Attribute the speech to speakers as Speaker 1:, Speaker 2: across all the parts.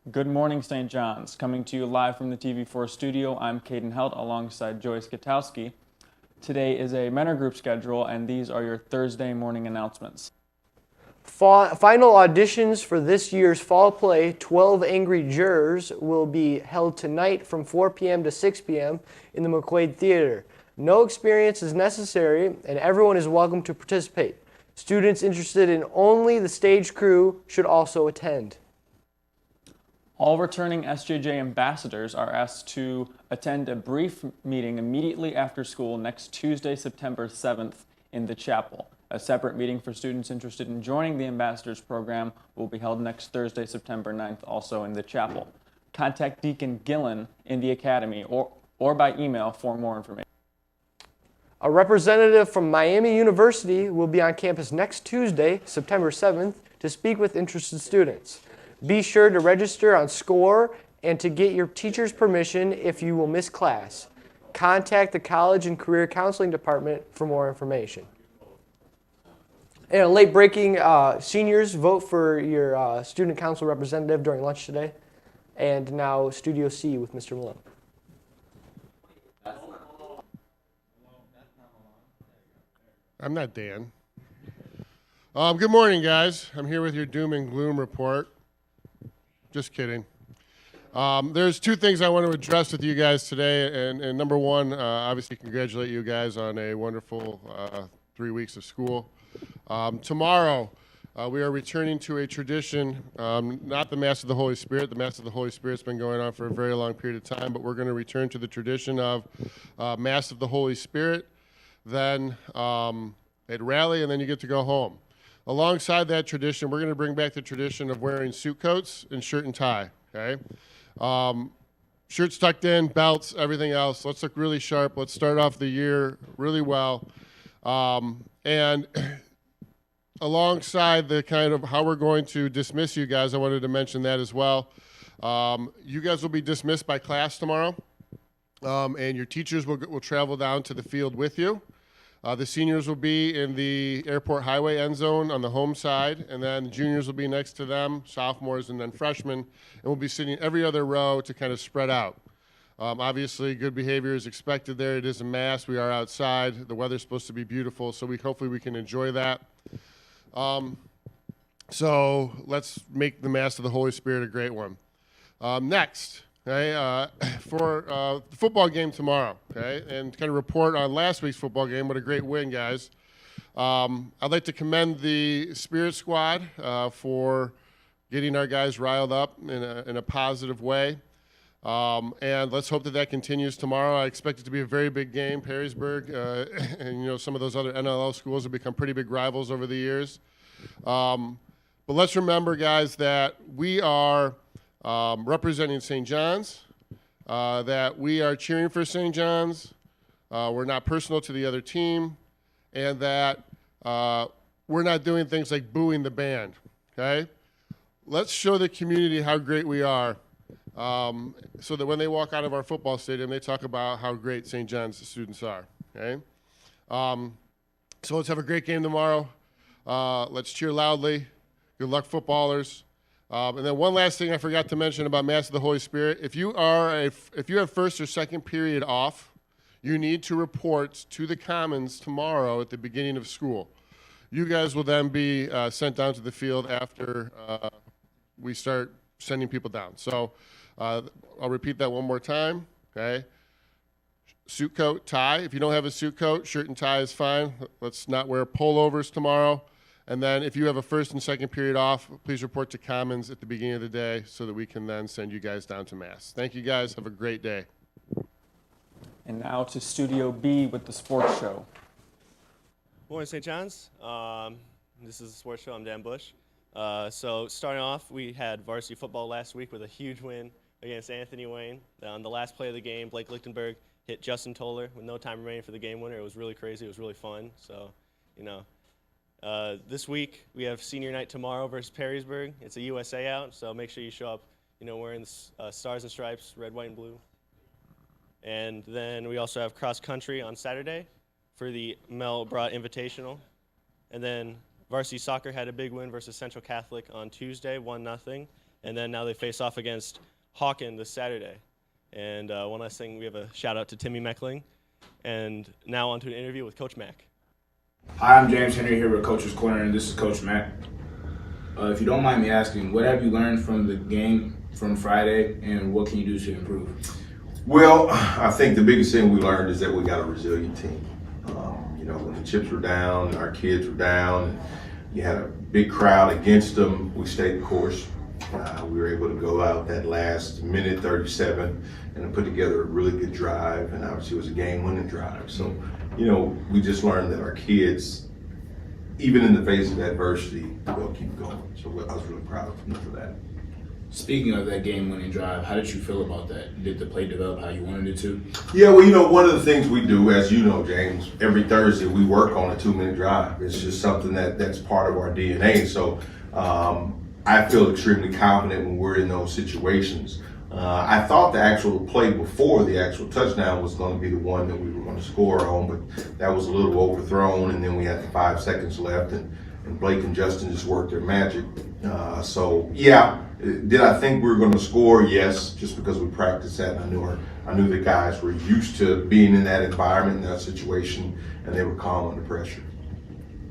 Speaker 1: Good morning, St. John's. Coming to you live from the TV4 studio, I'm Caden Helt alongside Joyce Gutowski. Today is a Mentor Group schedule, and these are your Thursday morning announcements.
Speaker 2: Final auditions for this year's fall play, 12 Angry Jurors, will be held tonight from 4 p.m. to 6 p.m. in the McQuaid Theater. No experience is necessary, and everyone is welcome to participate. Students interested in only the stage crew should also attend.
Speaker 1: All returning SJJ ambassadors are asked to attend a brief meeting immediately after school next Tuesday, September 7th in the chapel. A separate meeting for students interested in joining the ambassadors program will be held next Thursday, September 9th, also in the chapel. Contact Deacon Gillen in the academy or by email for more information.
Speaker 2: A representative from Miami University will be on campus next Tuesday, September 7th, to speak with interested students. Be sure to register on SCORE and to get your teacher's permission if you will miss class. Contact the College and Career Counseling Department for more information. And a late breaking, seniors vote for your student council representative during lunch today. And now Studio C with Mr. Malone.
Speaker 3: I'm not Dan. Good morning, guys. I'm here with your doom and gloom report. Just kidding. There's two things I want to address with you guys today. And number one, obviously congratulate you guys on a wonderful 3 weeks of school. Tomorrow, we are returning to a tradition, not the Mass of the Holy Spirit. The Mass of the Holy Spirit's been going on for a very long period of time, but we're going to return to the tradition of Mass of the Holy Spirit, then at rally, and then you get to go home. Alongside that tradition, we're going to bring back the tradition of wearing suit coats and shirt and tie, okay? Shirts tucked in, belts, everything else. Let's look really sharp. Let's start off the year really well. And alongside the kind of how we're going to dismiss you guys, I wanted to mention that as well. You guys will be dismissed by class tomorrow, and your teachers will travel down to the field with you. The seniors will be in the airport highway end zone on the home side, and then the juniors will be next to them, sophomores, and then freshmen, and we'll be sitting every other row to kind of spread out. Obviously, good behavior is expected there. It is a mass. We are outside. The weather's supposed to be beautiful, so hopefully we can enjoy that. So let's make the Mass of the Holy Spirit a great one. Next. Okay, for the football game tomorrow, okay, and kind of report on last week's football game. What a great win, guys. I'd like to commend the Spirit Squad for getting our guys riled up in a positive way, and let's hope that that continues tomorrow. I expect it to be a very big game. Perrysburg and some of those other NLL schools have become pretty big rivals over the years. But let's remember, guys, that we are representing St. John's, that we are cheering for St. John's, we're not personal to the other team, and that we're not doing things like booing the band, okay? Let's show the community how great we are, so that when they walk out of our football stadium, they talk about how great St. John's students are, okay? So let's have a great game tomorrow. Let's cheer loudly. Good luck, footballers. And then one last thing I forgot to mention about Mass of the Holy Spirit. If you have first or second period off, you need to report to the Commons tomorrow at the beginning of school. You guys will then be sent down to the field after we start sending people down. So I'll repeat that one more time, okay? Suit coat, tie. If you don't have a suit coat, shirt and tie is fine. Let's not wear pullovers tomorrow. And then if you have a first and second period off, please report to Commons at the beginning of the day so that we can then send you guys down to Mass. Thank you, guys. Have a great day.
Speaker 1: And now to Studio B with the sports show.
Speaker 4: Morning, St. John's. This is the sports show. I'm Dan Bush. So starting off, we had varsity football last week with a huge win against Anthony Wayne. On the last play of the game, Blake Lichtenberg hit Justin Toller with no time remaining for the game winner. It was really crazy. It was really fun. So, this week, we have senior night tomorrow versus Perrysburg. It's a USA out, so make sure you show up, wearing the stars and stripes, red, white, and blue. And then we also have cross country on Saturday for the Mel Brott Invitational. And then varsity soccer had a big win versus Central Catholic on Tuesday, 1-0. And then now they face off against Hawken this Saturday. And one last thing, we have a shout out to Timmy Meckling. And now on to an interview with Coach Mack.
Speaker 5: Hi, I'm James Henry here with Coach's Corner, and this is Coach Mack. If you don't mind me asking, what have you learned from the game from Friday, and what can you do to improve?
Speaker 6: Well, I think the biggest thing we learned is that we got a resilient team. When the chips were down, our kids were down, and you had a big crowd against them, we stayed the course. We were able to go out that last minute 37 and put together a really good drive, and obviously it was a game-winning drive. So, we just learned that our kids, even in the face of adversity, they'll keep going. So I was really proud of them for that.
Speaker 5: Speaking of that game-winning drive, how did you feel about that? Did the play develop how you wanted it to?
Speaker 6: Yeah, well, one of the things we do, as you know, James, every Thursday we work on a 2-minute drive. It's just something that's part of our DNA. So I feel extremely confident when we're in those situations. I thought the actual play before the actual touchdown was going to be the one that we were going to score on, but that was a little overthrown, and then we had the 5 seconds left, and Blake and Justin just worked their magic. Did I think we were going to score? Yes, just because we practiced that, and I knew the guys were used to being in that environment, in that situation, and they were calm under pressure.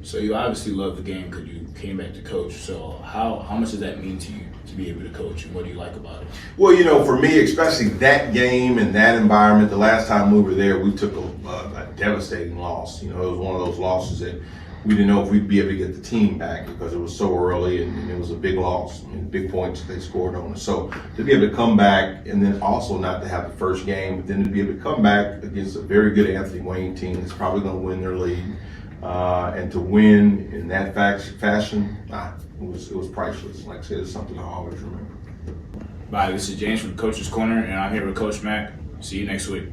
Speaker 5: So you obviously love the game because you came back to coach. So how much does that mean to you to be able to coach, and what do you like about it?
Speaker 6: Well, for me, especially that game and that environment, the last time we were there, we took a devastating loss. It was one of those losses that we didn't know if we'd be able to get the team back because it was so early, and it was a big loss, big points they scored on us. So to be able to come back, and then also not to have the first game, but then to be able to come back against a very good Anthony Wayne team that's probably going to win their league, and to win in that fashion, it was priceless. Like I said, it's something I'll always remember.
Speaker 5: Bye, this is James from Coach's Corner, and I'm here with Coach Mack. See you next week.